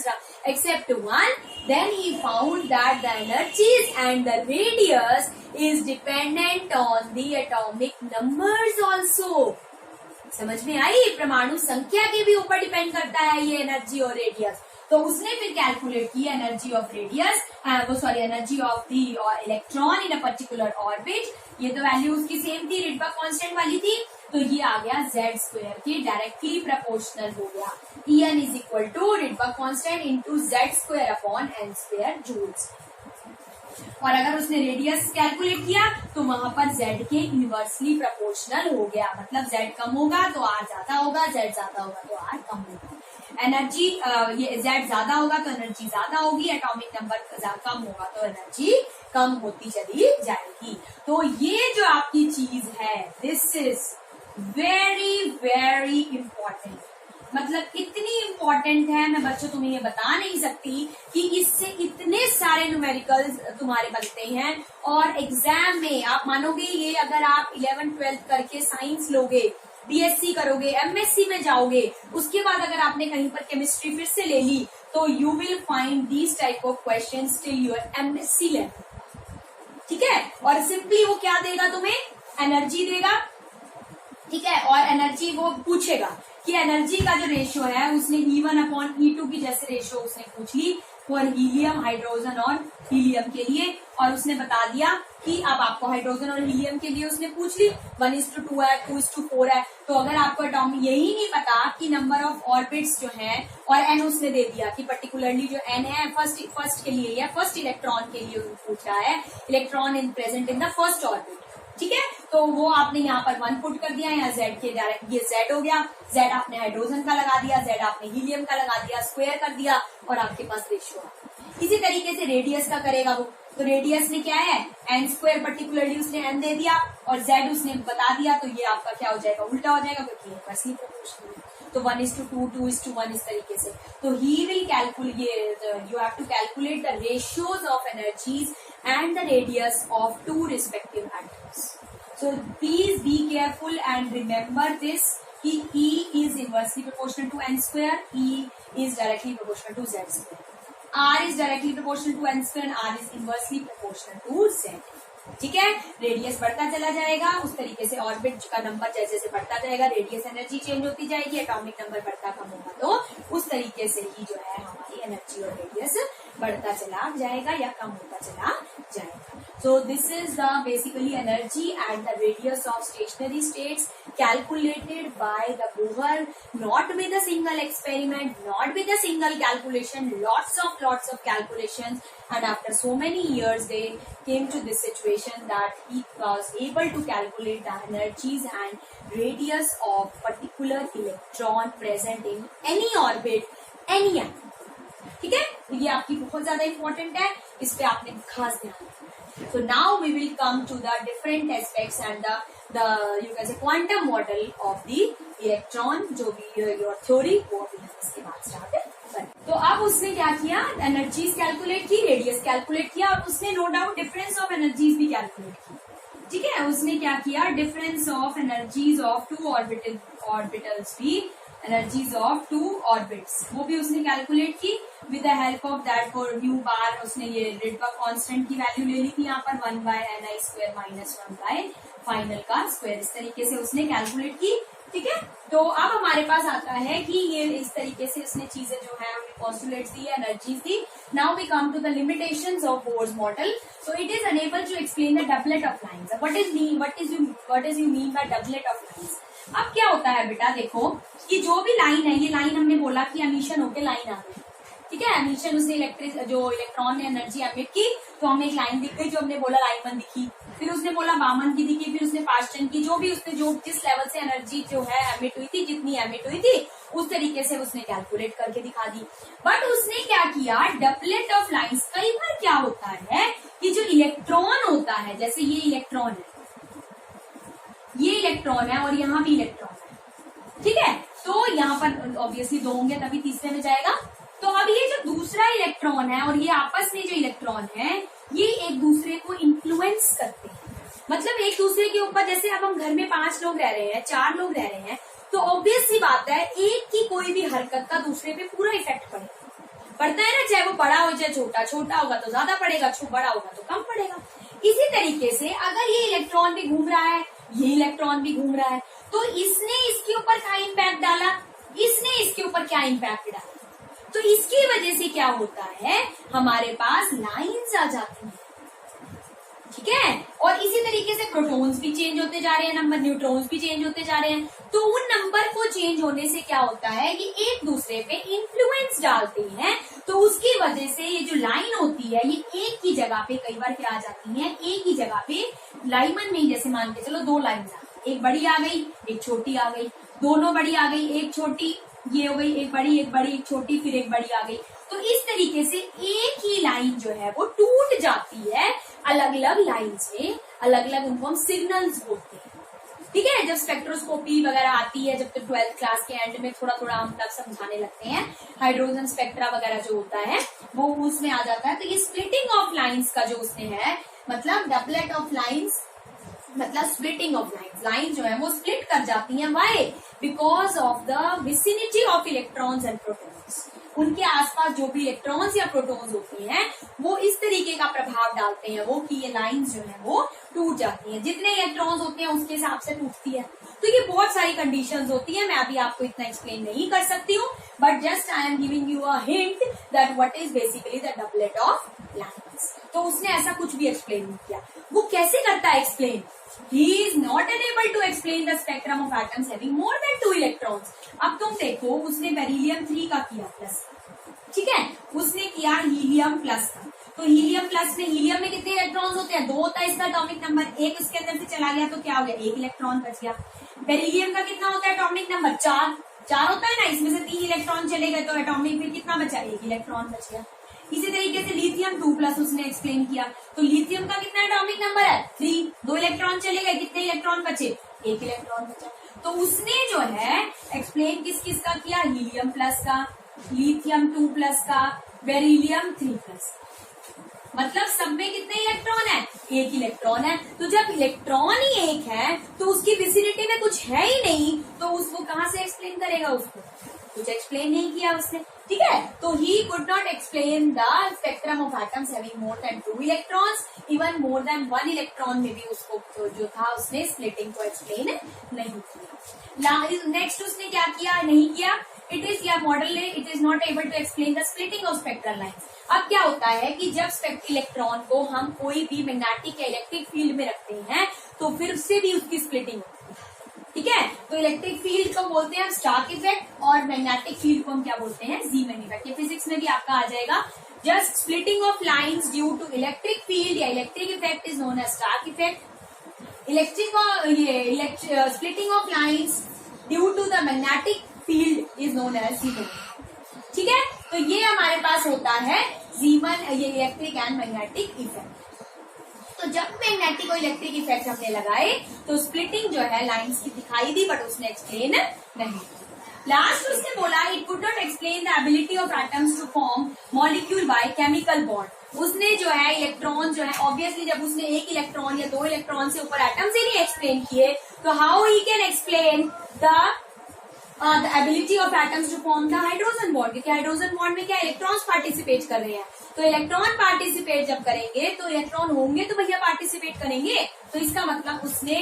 except one, then he found that the energies and the radius is dependent on the atomic numbers also. समझ में आई, परमाणु संख्या के भी ऊपर depend करता है ये एनर्जी और रेडियस। तो उसने फिर कैलकुलेट किया energy of radius, energy of the electron in a particular orbit, ये तो वैल्यू उसकी सेम थी, रिडबर्ग कांस्टेंट वाली थी, तो ये आ गया जेड स्क्वायर के डायरेक्टली प्रोपोर्शनल हो गया, En is equal to Rydberg constant into Z square upon N square joules. और अगर उसने रेडियस कैलकुलेट किया तो वहां पर z के इनवर्सली प्रोपोर्शनल हो गया, मतलब z कम होगा तो r ज्यादा होगा, z ज्यादा होगा तो r कम होगा। एनर्जी ये z ज्यादा होगा तो एनर्जी ज्यादा होगी, एटॉमिक नंबर कम होगा तो एनर्जी कम होती चली जाएगी। तो ये जो आपकी चीज है, this is very very important, मतलब इतनी इंपॉर्टेंट है, मैं बच्चों तुम्हें ये बता नहीं सकती कि इससे इतने सारे न्यूमेरिकल्स तुम्हारे बनते हैं। और एग्जाम में आप मानोगे ये, अगर आप 11th-12th करके साइंस लोगे, बीएससी करोगे, एमएससी में जाओगे, उसके बाद अगर आपने कहीं पर केमिस्ट्री फिर से ले ली, तो you will find these type of questions till your MSc level. ठीक है, और सिंपली वो क्या देगा तुम्हें, एनर्जी देगा। ठीक है, और एनर्जी वो पूछेगा कि एनर्जी का जो रेशियो है, उसने E1/E2 की जैसे रेशियो उसने पूछ ली फॉर हीलियम, हाइड्रोजन और हीलियम के लिए, और उसने बता दिया कि अब आपको हाइड्रोजन और हीलियम के लिए उसने पूछ ली 1:2 है, 2:4 है। तो अगर आपको एटॉमिक यही नहीं पता कि नंबर ऑफ ऑर्बिट्स जो है, और एन उसने दे दिया कि पर्टिकुलरली जो एन है फर्स्ट के लिए, या फर्स्ट इलेक्ट्रॉन के लिए पूछ रहा है, electron in present in the first orbit. ठीक है, तो वो आपने यहाँ पर 1 पुट कर दिया, यहाँ जेड के डायरेक्ट ये जेड हो गया, जेड आपने हाइड्रोजन का लगा दिया, जेड आपने हीलियम का लगा दिया, स्क्वायर कर दिया, और आपके पास रेशियो आ गया। इसी तरीके से रेडियस का करेगा वो, तो रेडियस ने क्या है, एन स्क्वायर, पर्टिकुलरली उसने एन दे दिया, और जेड उसने बता दिया, तो ये आपका क्या हो जाएगा, उल्टा हो जाएगा, क्योंकि इनवर्सली प्रोपोर्शनल है। तो 1:2, 2:1 इस तरीके से। तो he will calculate, you have to calculate the ratios of energies and the radius of 2 respective atoms. So please be careful and remember this, कि E is inversely proportional to n square, E is directly proportional to z square, R is directly proportional to n square, and R is inversely proportional to z. ठीक है, radius बढ़ता चला जाएगा, उस तरीके से orbit का नंबर जैसे जैसे बढ़ता जाएगा, रेडियस एनर्जी चेंज होती जाएगी, एटॉमिक नंबर बढ़ता कम होगा, तो उस तरीके से ही जो है हमारी एनर्जी और रेडियस बढ़ता चला जाएगा या कम होता चला जाएगा। So this is the basically energy and the radius of stationary states calculated by the Bohr, not with a single experiment, not with a single calculation, lots of calculations, and after so many years they came to this situation that he was able to calculate the energies and radius of particular electron present in any orbit, any atom. ठीक है, तो ये आपकी बहुत ज्यादा important है, इस पे आपने खास ध्यान रखना। So now we will come to the different aspects and the you can say quantum model of the electron, जो भी your theory, वो भी हम इसके बाद स्टार्ट करें। तो अब उसने क्या किया, एनर्जीज कैलकुलेट की, रेडियस कैलकुलेट किया, और उसने no doubt difference of energies भी कैलकुलेट की। ठीक है, उसने क्या किया, difference of energies of 2 orbitals भी, एनर्जीज ऑफ 2 ऑर्बिट्स, वो भी उसने कैलकुलेट की with the help of that for new bar. उसने ये रिडबर्ग कांस्टेंट की वैल्यू ले ली थी यहाँ पर 1/ni² - 1 बाय फाइनल का स्क्वायर, इस तरीके से उसने कैलकुलेट की ठीक है। तो अब हमारे पास आता है कि ये इस तरीके से उसने चीजें जो है हमें पोस्टुलेट्स दी, एनर्जीज दी। Now we come to the limitations of Bohr's model. So it is unable to explain the doublet of lines. What is you mean by doublet of lines? अब क्या होता है बेटा, देखो कि जो भी लाइन है, ये लाइन हमने बोला कि एमिशन होके लाइन आ गई, ठीक है। एमिशन उसने जो इलेक्ट्रॉन ने एनर्जी एमिट की, तो हमें एक लाइन दिख गई, जो हमने बोला लाइमन दिखी, फिर उसने बोला बामन की दिखी, फिर उसने पास्टन की, जो भी उसने जो जिस लेवल से एनर्जी जो है एमिट हुई थी, जितनी एमिट हुई थी उस तरीके से उसने कैलकुलेट करके दिखा दी। बट उसने क्या किया, डबलेट ऑफ लाइंस। कई बार क्या होता है कि जो इलेक्ट्रॉन होता है, जैसे ये इलेक्ट्रॉन है, ये इलेक्ट्रॉन है और यहाँ भी इलेक्ट्रॉन है, ठीक है। तो यहाँ पर ऑब्वियसली दो होंगे तभी तीसरे में जाएगा। तो अब ये जो दूसरा इलेक्ट्रॉन है और ये आपस में जो इलेक्ट्रॉन है, ये एक दूसरे को इन्फ्लुएंस करते हैं। मतलब एक दूसरे के ऊपर, जैसे अब हम घर में 5 लोग रह रहे हैं, 4 लोग रह रहे हैं, तो ऑब्वियस सी बात है एक की कोई भी हरकत का दूसरे पे पूरा इफेक्ट पड़ता है ना, चाहे वो बड़ा हो चाहे छोटा, छोटा होगा तो ज्यादा पड़ेगा, बड़ा होगा तो कम पड़ेगा। इसी तरीके से अगर ये इलेक्ट्रॉन भी घूम रहा है, ये इलेक्ट्रॉन भी घूम रहा है, तो इसने इसके ऊपर क्या इम्पैक्ट डाला, इसने इसके ऊपर क्या इम्पैक्ट डाला, तो इसकी वजह से क्या होता है, हमारे पास लाइंस आ जाती हैं, ठीक है। और इसी तरीके से प्रोटॉन्स भी चेंज होते जा रहे हैं नंबर, न्यूट्रॉन्स भी चेंज होते जा रहे हैं। तो उन नंबर को चेंज होने से क्या होता है कि एक दूसरे पे इन्फ्लुएंस डालते हैं, तो उसकी वजह से ये जो लाइन होती है, ये एक की जगह पे कई बार क्या आ जाती है, एक ही जगह पे लाइमन में, जैसे मान के चलो 2 लाइन आ गई, एक बड़ी आ गई एक छोटी आ गई, दोनों बड़ी आ गई, एक छोटी, ये हो गई एक बड़ी एक छोटी, फिर एक बड़ी आ गई। तो इस तरीके से एक ही लाइन जो है वो टूट जाती है अलग अलग लाइंस में, अलग अलग उनको हम सिग्नल्स बोलते हैं, ठीक है। जब स्पेक्ट्रोस्कोपी वगैरह आती है, जब तक 12th क्लास के एंड में थोड़ा थोड़ा हम तक समझाने लगते हैं, हाइड्रोजन स्पेक्ट्रा वगैरह जो होता है वो उसमें आ जाता है। तो ये स्प्लिटिंग ऑफ लाइंस का जो उसने है, मतलब डबलेट ऑफ लाइंस, मतलब स्प्लिटिंग ऑफ लाइंस, लाइन जो है वो स्प्लिट कर जाती हैं। Why? Because of the vicinity of electrons and protons. उनके आसपास जो भी इलेक्ट्रॉन्स या प्रोटॉन्स होती हैं, वो इस तरीके का प्रभाव डालते हैं वो, कि ये लाइंस जो है वो टूट जाती हैं। जितने इलेक्ट्रॉन्स होते हैं उसके हिसाब से टूटती है। तो ये बहुत सारी कंडीशंस होती है, मैं अभी आपको इतना एक्सप्लेन नहीं कर सकती हूँ, but just I am giving you a hint that what is basically the doublet of lines. तो उसने ऐसा कुछ भी एक्सप्लेन नहीं किया। वो कैसे करता है explain? He is not unable to explain the spectrum of atoms having more than 2 electrons. अब तुम देखो, उसने बेरिलियम 3 का किया प्लस, ठीक है, उसने किया हीलियम प्लस का। तो हीलियम प्लस में, हीलियम में कितने इलेक्ट्रॉन्स होते हैं? 2 होता है इसका एटॉमिक नंबर, एक उसके अंदर से चला गया तो क्या हो गया, 1 इलेक्ट्रॉन बच गया। बेरिलियम का कितना होता है एटॉमिक नंबर? 4 होता है ना, इसमें से 3 इलेक्ट्रॉन चले गए तो एटॉमिक फिर कितना बचा? 1 इलेक्ट्रॉन बच गया। इसी तरीके से लिथियम 2+ उसने एक्सप्लेन किया, तो लिथियम का कितना एटॉमिक नंबर है? 3, 2 इलेक्ट्रॉन चले गए, कितने इलेक्ट्रॉन बचे? 1 इलेक्ट्रॉन बचा। तो उसने जो है एक्सप्लेन किस किस का किया? हीलियम प्लस का, लिथियम 2+ का, बेरिलियम 3+। मतलब सब में कितने इलेक्ट्रॉन है? 1 इलेक्ट्रॉन है। तो जब इलेक्ट्रॉन ही 1 है तो उसकी विसिनिटी में कुछ है ही नहीं, तो उसको कहां से एक्सप्लेन करेगा? उसको कुछ एक्सप्लेन नहीं किया उसने, ठीक है। तो he could not explain the spectrum of atoms having more than 2 electrons, even more than 1 electron में भी उसको जो था उसने स्प्लिटिंग को एक्सप्लेन नहीं किया। नेक्स्ट उसने क्या किया? नहीं किया, इट इज या model it is not able to explain the splitting of spectral lines. अब क्या होता है कि जब इलेक्ट्रॉन को हम कोई भी मैग्नेटिक या इलेक्ट्रिक फील्ड में रखते हैं, तो फिर उससे भी उसकी स्प्लिटिंग होती है, ठीक है। तो इलेक्ट्रिक फील्ड को बोलते हैं हम स्टार्क इफेक्ट, और मैग्नेटिक फील्ड को हम क्या बोलते हैं? ज़ीमैन इफेक्ट। ये फिजिक्स में भी आपका आ जाएगा। Just splitting of lines due to electric field या electric effect is known as Stark effect. Splitting of lines due to the magnetic field is known as Zeeman, ठीक है। तो ये हमारे पास होता है ज़ीमैन, ये इलेक्ट्रिक एंड मैग्नेटिक इफेक्ट। तो जब मैग्नेटिक और इलेक्ट्रिक इफेक्ट हमने लगाए तो स्प्लिटिंग जो है लाइंस की दिखाई दी, बट उसने एक्सप्लेन नहीं। लास्ट उसने बोला it could not explain the ability of atoms to form molecule by chemical bond. उसने जो है इलेक्ट्रॉन जो है, ऑब्वियसली जब उसने 1 इलेक्ट्रॉन या 2 इलेक्ट्रॉन से ऊपर एटम्स ही नहीं एक्सप्लेन किए, तो how he can explain the ability of atoms to form the hydrogen bond? क्योंकि हाइड्रोजन बॉन्ड में क्या इलेक्ट्रॉन्स पार्टिसिपेट कर रहे हैं, तो इलेक्ट्रॉन पार्टिसिपेट जब करेंगे तो इलेक्ट्रॉन होंगे तो भैया पार्टिसिपेट करेंगे। तो इसका मतलब उसने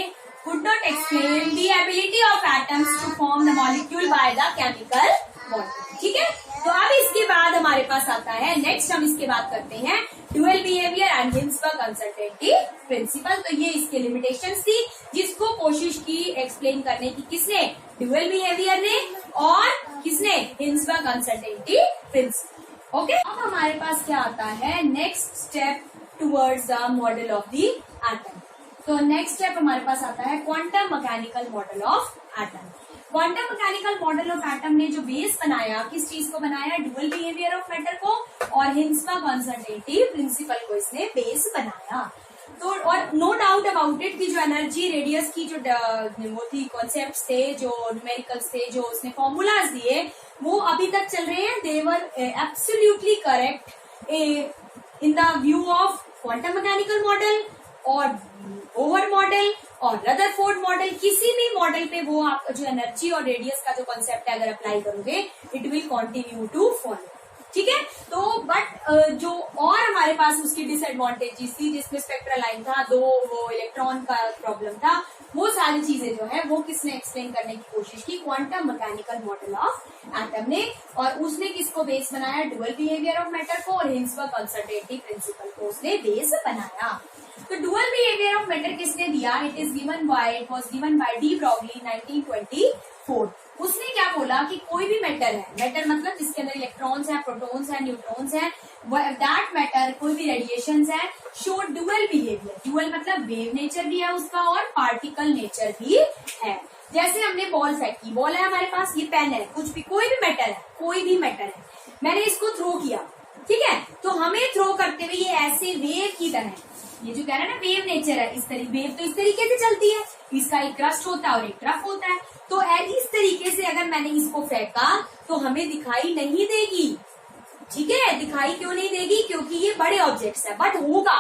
could not explain the ability of atoms to form the molecule by the chemical bond. ठीक है, तो अब इसके बाद हमारे पास आता है नेक्स्ट, हम इसके बाद करते हैं dual behaviour and Heisenberg uncertainty principle. तो ये इसके लिमिटेशंस थी जिसको कोशिश की एक्सप्लेन करने की, किसने, ड्यूअल बिहेवियर ने और किसने, हिल्सबर्ग अनसर्टेनिटी प्रिंसिपल। ओके, अब हमारे पास क्या आता है, next step towards the model of the atom. तो नेक्स्ट स्टेप हमारे पास आता है quantum mechanical model of atom. Quantum mechanical model of atom ने जो बेस बनाया, किस चीज को बनाया, ड्यूअल बिहेवियर ऑफ मैटर को और हिल्सबर्ग अनसर्टेनिटी प्रिंसिपल को इसने बेस बनाया। तो और नो डाउट अबाउट इट कि जो एनर्जी रेडियस की जो वो थी, कॉन्सेप्ट्स थे, जो न्यूमेरिकल्स थे, जो उसने फॉर्मूलाज दिए, वो अभी तक चल रहे हैं। They were absolutely correct in the view of quantum mechanical model और बोहर मॉडल और रदरफोर्ड मॉडल। किसी भी मॉडल पे वो आप जो एनर्जी और रेडियस का जो कॉन्सेप्ट है अगर अप्लाई करोगे, it will continue to follow. ठीक है, तो बट जो और हमारे पास उसकी डिसएडवांटेजेस थी, जिसमें स्पेक्ट्रल लाइन था, दो वो इलेक्ट्रॉन का प्रॉब्लम था, वो सारी चीजें जो है वो किसने एक्सप्लेन करने की कोशिश की, quantum mechanical model of atom ने। और उसने किसको बेस बनाया, ड्यूअल बिहेवियर ऑफ मैटर को और हिल्सबर्ग अनसर्टेनिटी प्रिंसिपल को उसने बेस बनाया। तो ड्यूअल बिहेवियर ऑफ मैटर किसने दिया, it was given bye de Broglie 1924। उसने क्या बोला कि कोई भी मैटर है, मैटर मतलब जिसके अंदर इलेक्ट्रॉन्स है, प्रोटॉन्स है, न्यूट्रॉन्स है, दैट मैटर, कोई भी रेडिएशंस है, शो ड्यूअल बिहेवियर। ड्यूअल मतलब वेव नेचर भी है उसका और पार्टिकल नेचर भी है। जैसे हमने बॉल फेंकी, बॉल है हमारे पास, ये पेन है, कुछ भी, कोई भी मैटर है, कोई भी मैटर है, मैंने इसको थ्रो किया, ठीक है, तो हमें थ्रो करते हुए ये ऐसे वेव की तरह, ये जो कह रहा है ना वेव नेचर है, इस तरीके, वेव तो इस तरीके से चलती है, इसका एक क्रस्ट होता है और एक ट्रफ होता है। तो इस तरीके से अगर मैंने इसको फेंका तो हमें दिखाई नहीं देगी। ठीक है, दिखाई क्यों नहीं देगी, क्योंकि ये बड़े ऑब्जेक्ट्स है, बट होगा,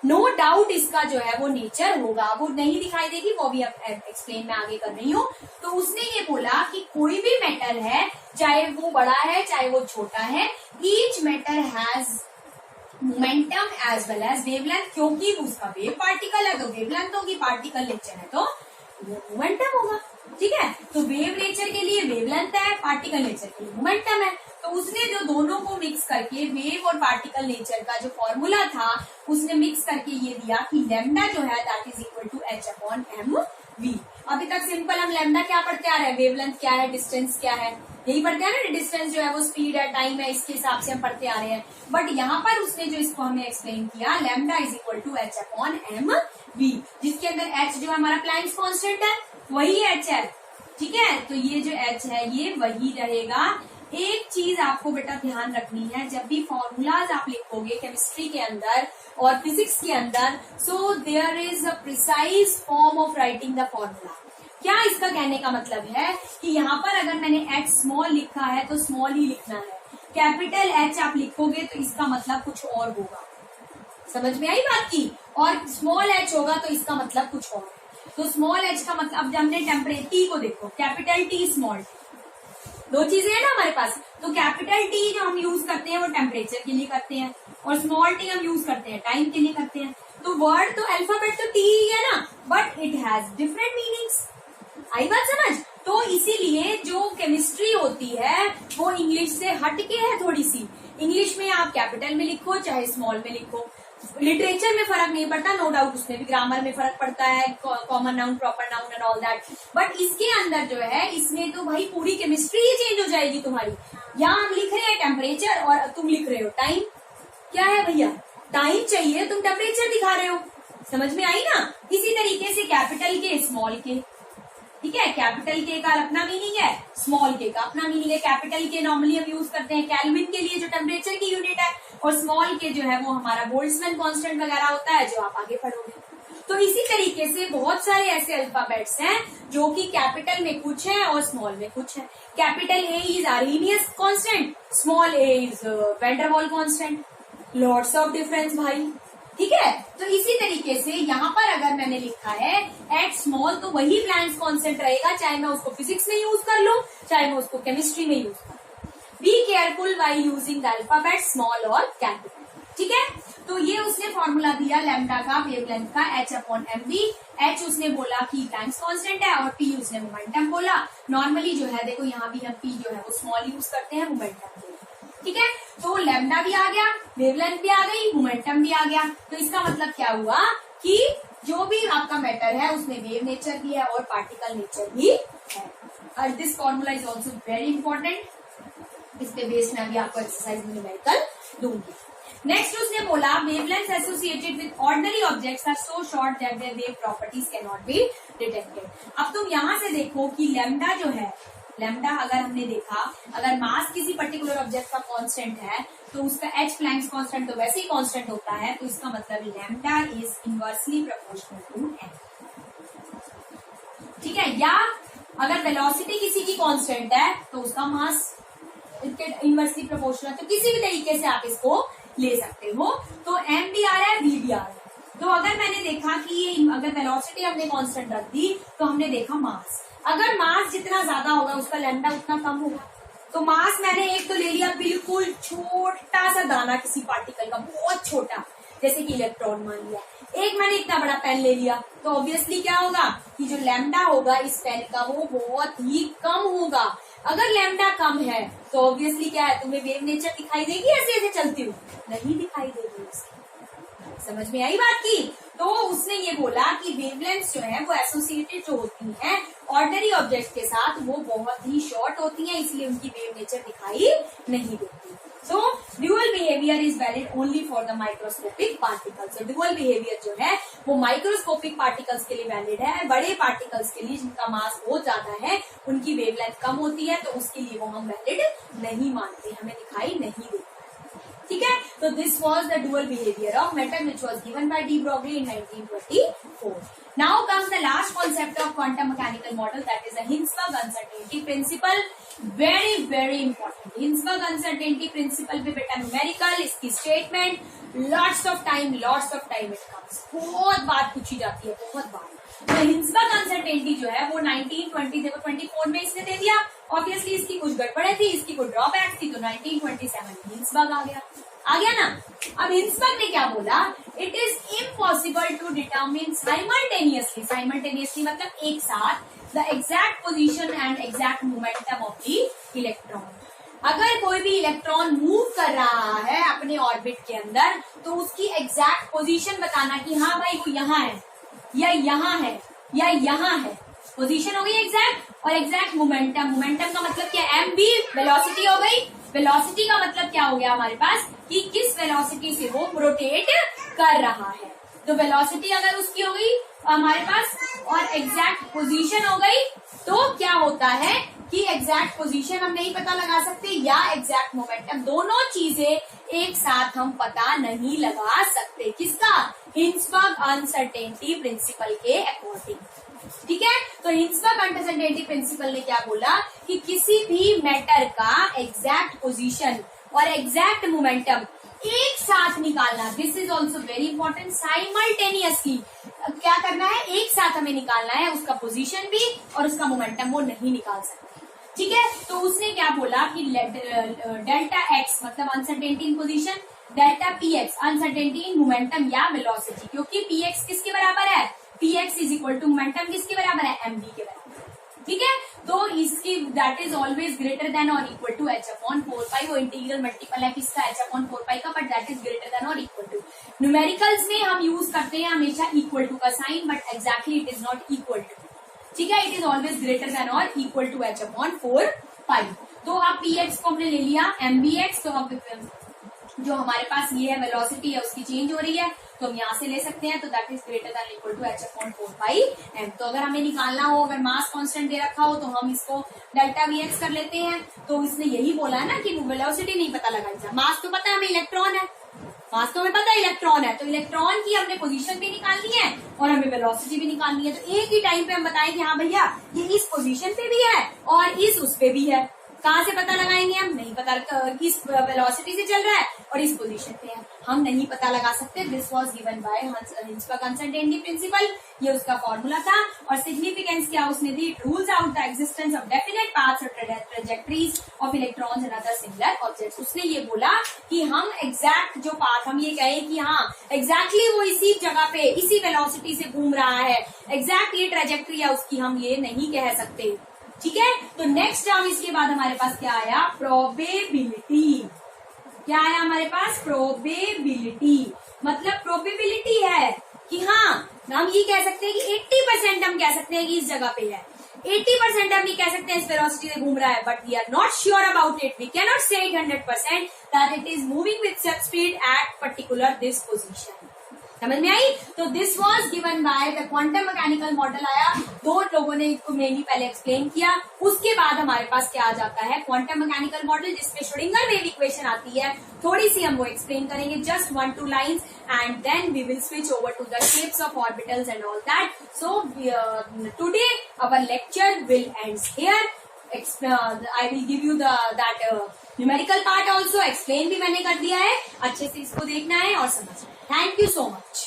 नो डाउट इसका जो है वो नेचर होगा, वो नहीं दिखाई देगी, वो भी अब एक्सप्लेन मैं आगे कर रही हूँ। तो उसने ये बोला कि कोई भी मैटर है, चाहे वो बड़ा है चाहे वो छोटा है, each matter has momentum as well as wavelength, क्योंकि उसका वेव पार्टिकल है तो वेवलेंथ होगी, पार्टिकल नेचर है तो मोमेंटम होगा। ठीक है, तो वेव नेचर के लिए वेवलेंथ है, पार्टिकल नेचर के लिए मोमेंटम है। तो उसने जो दोनों को मिक्स करके वेव और पार्टिकल नेचर का जो फॉर्मूला था उसने मिक्स करके ये दिया कि लैम्डा जो है that is equal to h upon M V. अभी तक सिंपल हम लैम्डा क्या पढ़ते आ रहे हैं, वेवलेंथ क्या है, डिस्टेंस क्या है, यही पढ़ते हैं ना, डिस्टेंस जो है वो स्पीड है, टाइम है, इसके हिसाब से हम पढ़ते आ रहे हैं। बट यहाँ पर उसने जो इसको हमें एक्सप्लेन किया, lambda is equal to h upon M V, जिसके अंदर h जो हमारा प्लैंक्स कांस्टेंट है वही h है। ठीक है, तो ये जो h है ये वही रहेगा। एक चीज आपको बेटा ध्यान रखनी है, जब भी फॉर्मूलाज आप लिखोगे केमिस्ट्री के अंदर और फिजिक्स के अंदर, so there is a precise form of writing the formula. क्या इसका कहने का मतलब है कि यहाँ पर अगर मैंने h स्मॉल लिखा है तो स्मॉल ही लिखना है, कैपिटल H आप लिखोगे तो इसका मतलब कुछ और होगा। समझ में आई बात की, और स्मॉल h होगा तो इसका मतलब कुछ और। तो स्मॉल h का मतलब, अब हमने टेम्परेचर T को देखो, कैपिटल T स्मॉल t, दो चीजें है ना हमारे पास। तो कैपिटल T जो हम यूज करते हैं वो टेम्परेचर के लिए करते हैं और स्मॉल t हम यूज करते हैं टाइम के लिए करते हैं। तो वर्ड तो अल्फाबेट तो T ही है ना, but it has different meanings. आई बात समझ। तो इसीलिए जो केमिस्ट्री होती है वो इंग्लिश से हटके है थोड़ी सी। इंग्लिश में आप कैपिटल में लिखो चाहे स्मॉल में लिखो, लिटरेचर में फर्क नहीं पड़ता, नो डाउट उसमें भी ग्रामर में फर्क पड़ता है, common noun, proper noun and all that, but इसके अंदर जो है इसमें तो भाई पूरी केमिस्ट्री ही चेंज हो जाएगी तुम्हारी। यहाँ हम लिख रहे हैं टेम्परेचर और तुम लिख रहे हो टाइम। क्या है भैया, टाइम चाहिए, तुम टेम्परेचर दिखा रहे हो। समझ में आई ना। इसी तरीके से कैपिटल के स्मॉल के, ठीक है, कैपिटल के का अपना मीनिंग है, स्मॉल के का अपना मीनिंग है। कैपिटल के नॉर्मली हम यूज करते हैं केल्विन के लिए जो टेम्परेचर की यूनिट है, और स्मॉल के जो है वो हमारा बोल्ट्जमैन कांस्टेंट वगैरह होता है जो आप आगे पढ़ोगे। तो इसी तरीके से बहुत सारे ऐसे अल्फाबेट्स हैं जो कि कैपिटल में कुछ है और स्मॉल में कुछ है। Capital A is Arrhenius constant, small a is van der Waals constant, lots of difference भाई। ठीक है, तो इसी तरीके से यहाँ पर अगर मैंने लिखा है एट स्मॉल तो वही प्लैंक्स कांस्टेंट रहेगा, चाहे मैं उसको फिजिक्स में यूज कर लूं चाहे मैं उसको केमिस्ट्री में यूज कर लूं। Be careful while using the alphabet small और कैपिटल। ठीक है, तो ये उसने फॉर्मूला दिया लैम्डा का वेवलेंथ का h/mv। h उसने बोला कि प्लैंक्स कांस्टेंट है और p उसने मोमेंटम बोला। नॉर्मली जो है देखो यहाँ भी हम p जो है वो स्मॉल यूज करते हैं मोमेंटम के लिए, ठीक है। तो लैम्डा भी आ गया, वेवलेंथ भी आ गई, मोमेंटम भी आ गया। तो इसका मतलब क्या हुआ कि जो भी आपका मैटर है उसमें वेव नेचर भी है और पार्टिकल नेचर भी है। और this formula is also very important, इस पे बेस्ड मैं भी आपको एक्सरसाइज में न्यूमेरिकल दूंगी। नेक्स्ट उसने बोला wavelength associated with ordinary objects are so short that their wave properties can not be detected. अब तुम यहां से देखो कि लैम्डा जो है, लैम्डा अगर हमने देखा, अगर मास किसी पर्टिकुलर ऑब्जेक्ट का कांस्टेंट है तो उसका h प्लैंक्स कांस्टेंट तो वैसे ही कांस्टेंट होता है। तो इसका मतलब lambda is inversely proportional to n, ठीक है। या अगर वेलोसिटी किसी की कांस्टेंट है तो उसका मास इनवर्सली प्रोपोर्शनल, तो किसी भी तरीके से आप इसको ले सकते हो। तो m भी आ रहा है, v भी आ रहा है। तो अगर मैंने देखा कि ये अगर वेलोसिटी हमने कांस्टेंट रख दी तो हमने देखा मास, अगर मास जितना ज्यादा होगा उसका लैम्डा उतना कम होगा। तो मास मैंने एक तो ले लिया बिल्कुल छोटा सा दाना किसी पार्टिकल का, बहुत छोटा, जैसे कि इलेक्ट्रॉन मान लिया। एक मैंने इतना बड़ा पेन ले लिया, तो ऑब्वियसली क्या होगा कि जो लैम्डा होगा इस पेन का वो बहुत ही कम होगा। अगर लैम्डा कम है तो ऑब्वियसली क्या है, तुम्हें वेव नेचर दिखाई देगी ऐसे ऐसे चलती हुई? नहीं दिखाई देगी। समझ में आई बात की? तो उसने ये बोला कि वेवलेंथ जो है वो एसोसिएटेड जो होती हैं ऑर्डिनरी ऑब्जेक्ट के साथ वो बहुत ही शॉर्ट होती हैं, इसलिए उनकी वेव नेचर दिखाई नहीं देती। So dual behaviour is valid only for the microscopic particles. तो ड्यूअल बिहेवियर जो है वो माइक्रोस्कोपिक पार्टिकल्स के लिए वैलिड है। बड़े पार्टिकल्स के लिए जिनका मास बहुत ज्यादा है, उनकी वेवलेंथ कम होती है, तो उसके लिए वो हम वैलिड नहीं मानते, हमें दिखाई नहीं देती, ठीक है। तो this was the dual behaviour of matter which was given by de Broglie in 1924. Now comes the last concept of quantum mechanical model, that is the Hinsburg uncertainty principle. Very very important. Hinsburg uncertainty principle पे बेटा numerical इसकी statement lots of time it comes, बहुत बार पूछी जाती है, बहुत बार। तो Hinsberg uncertainty जो है वो 1920 देखो 24 में इसने दे दिया, ऑब्वियसली इसकी कुछ गड़बड़े थी, इसकी कुछ ड्रॉबैक थी, तो 1927 में हिंसबर्ग आ गया ना। अब हिंसबर्ग ने क्या बोला, it is impossible to determine simultaneously मतलब एक साथ the exact position and exact momentum of the electron. अगर कोई भी इलेक्ट्रॉन मूव कर रहा है अपने ऑर्बिट के अंदर तो उसकी एग्जैक्ट पोजीशन बताना कि हाँ भाई वो यहाँ है या यहाँ है या यहाँ है, पोजीशन हो गई एग्जैक्ट, और एग्जैक्ट मोमेंटम का मतलब क्या, एम बी वेलोसिटी हो गई। वेलोसिटी का मतलब क्या हो गया हमारे पास कि किस वेलोसिटी से वो रोटेट कर रहा है। तो वेलोसिटी अगर उसकी हो गई हमारे पास और एग्जैक्ट पोजीशन हो गई, तो क्या होता है कि एग्जैक्ट पोजीशन हम नहीं पता लगा सकते या एग्जैक्ट मोमेंटम, दोनों चीजें एक साथ हम पता नहीं लगा सकते। किसका, हिंसबर्ग अनसर्टेनिटी प्रिंसिपल के अकॉर्डिंग, ठीक है। तो हिंसबर्ग अनसर्टेनिटी प्रिंसिपल ने क्या बोला कि किसी भी मैटर का एग्जैक्ट पोजीशन और एग्जैक्ट मोमेंटम एक साथ निकालना, this is also very important, simultaneously क्या करना है, एक साथ हमें निकालना है, उसका पोजीशन भी और उसका मोमेंटम वो नहीं निकाल सकते, ठीक है। तो उसने क्या बोला कि डेल्टा एक्स मतलब uncertainty in position, delta P X uncertainty in momentum या वेलोसिटी, क्योंकि पी एक्स किसके बराबर है, P X is equal to momentum किसके बराबर है, एम बी के बराबर, ठीक है। तो इसकी that is always greater than और इक्वल टू एच अपॉन 4 वो इंटीग्रल मल्टीपल है किसका, एच अपॉन 4 का, but that is greater than और इक्वल टू। न्यूमेरिकल्स में हम यूज करते हैं हमेशा इक्वल टू का sign, but exactly it is not equal to, ठीक है। It is always greater than और इक्वल टू एच अपॉन 4 तो अब पी एक्स को हमने ले लिया एम बी एक्स, तो अब जो हमारे पास ये है वेलोसिटी है उसकी चेंज हो रही है, तो हम यहाँ से ले सकते हैं, तो that is greater than equal to H upon 4 M. तो अगर हमें निकालना हो, अगर मास कांस्टेंट दे रखा हो तो हम इसको डेल्टा वी एक्स कर लेते हैं। तो इसने यही बोला है ना कि वेलोसिटी नहीं पता लगाई, मास तो पता है हमें इलेक्ट्रॉन है, मास तो हमें पता है इलेक्ट्रॉन है, तो इलेक्ट्रॉन की हमने पोजीशन भी निकालनी है और हमें वेलोसिटी भी निकालनी है। तो एक ही टाइम पे हम बताएं कि हाँ भैया ये इस पोजीशन पे भी है और इस उस पे भी है, कहाँ से पता लगाएंगे? हम नहीं पता किस वेलोसिटी से चल रहा है और इस पोजीशन पे है, हम नहीं पता लगा सकते। This was given by Heisenberg uncertainty principle, ये उसका फॉर्मूला था। और सिग्निफिकेंस क्या उसने दी? It rules out the existence of definite paths और trajectories of electrons and other similar objects. उसने ये बोला कि हम एग्जैक्ट जो पाथ, हम ये कहें कि हाँ एग्जैक्टली वो इसी जगह पे इसी वेलोसिटी से घूम रहा है, एग्जैक्ट ये ट्रैजेक्टरी है उसकी, हम ये नहीं कह सकते। ठीक है, तो नेक्स्ट टर्म इसके बाद हमारे पास क्या आया? प्रोबेबिलिटी। क्या आया हमारे पास? प्रोबेबिलिटी। मतलब प्रोबेबिलिटी है कि हाँ, हम ये कह सकते हैं कि 80% हम कह सकते हैं कि इस जगह पे है, 80% हम ये कह सकते हैं इस वेलोसिटी से घूम रहा है, but we are not sure about it. We can not say 100% that it is moving with such speed at particular this position. समझ में आई? तो this was given by the quantum mechanical model आया, दो लोगों ने इसको मेनली पहले एक्सप्लेन किया, उसके बाद हमारे पास क्या आ जाता है? क्वांटम मैकेनिकल मॉडल, जिसमें श्रोडिंगर वेव इक्वेशन आती है, थोड़ी सी हम वो एक्सप्लेन करेंगे, just 1-2 lines, and then we will switch over to the shapes of orbitals and all that. So today our lecture will ends here. I will give you that numerical part also, explain भी मैंने कर दिया है, अच्छे से इसको देखना है और समझना है। Thank you so much.